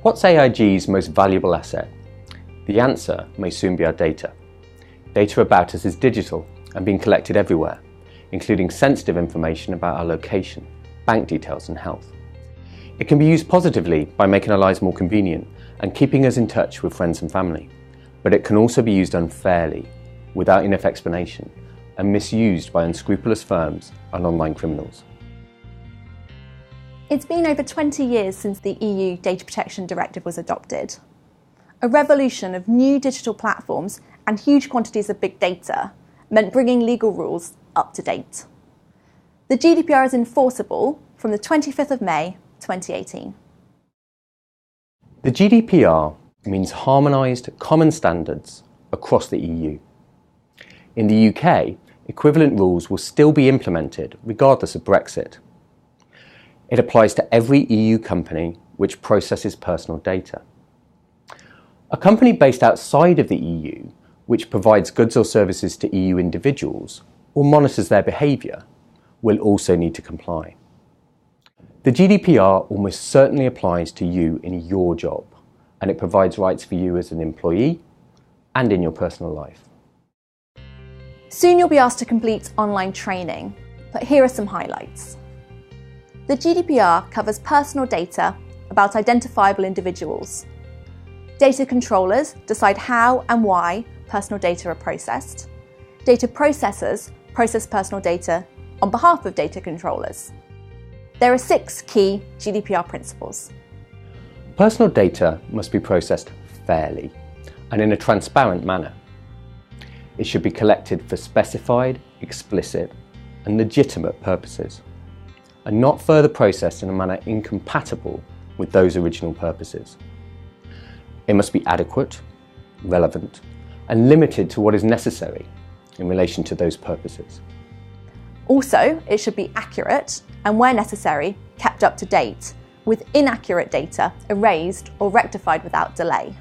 What's AIG's most valuable asset? The answer may soon be our data. Data about us is digital and being collected everywhere, including sensitive information about our location, bank details and health. It can be used positively by making our lives more convenient and keeping us in touch with friends and family, but it can also be used unfairly, without enough explanation, and misused by unscrupulous firms and online criminals. It's been over 20 years since the EU Data Protection Directive was adopted. A revolution of new digital platforms and huge quantities of big data meant bringing legal rules up to date. The GDPR is enforceable from the 25th of May 2018. The GDPR means harmonised common standards across the EU. In the UK, equivalent rules will still be implemented regardless of Brexit. It applies to every EU company which processes personal data. A company based outside of the EU which provides goods or services to EU individuals or monitors their behaviour will also need to comply. The GDPR almost certainly applies to you in your job, and it provides rights for you as an employee and in your personal life. Soon you'll be asked to complete online training, but here are some highlights. The GDPR covers personal data about identifiable individuals. Data controllers decide how and why personal data are processed. Data processors process personal data on behalf of data controllers. There are 6 key GDPR principles. Personal data must be processed fairly and in a transparent manner. It should be collected for specified, explicit and legitimate purposes, and not further processed in a manner incompatible with those original purposes. It must be adequate, relevant, and limited to what is necessary in relation to those purposes. Also, it should be accurate and, where necessary, kept up to date, with inaccurate data erased or rectified without delay.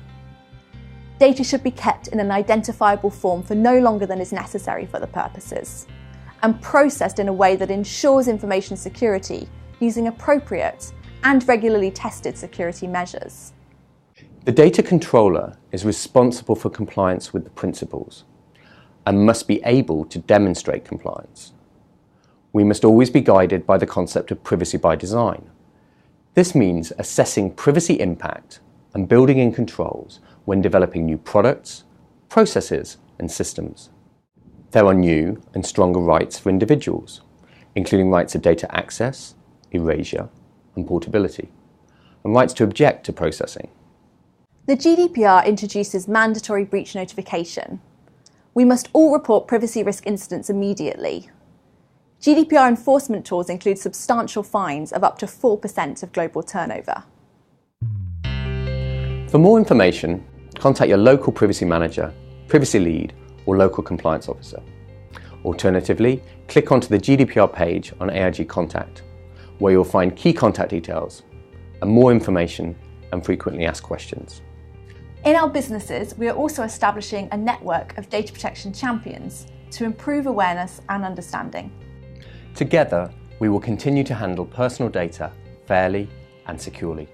Data should be kept in an identifiable form for no longer than is necessary for the purposes, and processed in a way that ensures information security using appropriate and regularly tested security measures. The data controller is responsible for compliance with the principles and must be able to demonstrate compliance. We must always be guided by the concept of privacy by design. This means assessing privacy impact and building in controls when developing new products, processes and systems. There are new and stronger rights for individuals, including rights of data access, erasure and portability, and rights to object to processing. The GDPR introduces mandatory breach notification. We must all report privacy risk incidents immediately. GDPR enforcement tools include substantial fines of up to 4% of global turnover. For more information, contact your local privacy manager, privacy lead, or local compliance officer. Alternatively, click onto the GDPR page on AIG Contact, where you'll find key contact details and more information and frequently asked questions. In our businesses, we are also establishing a network of data protection champions to improve awareness and understanding. Together, we will continue to handle personal data fairly and securely.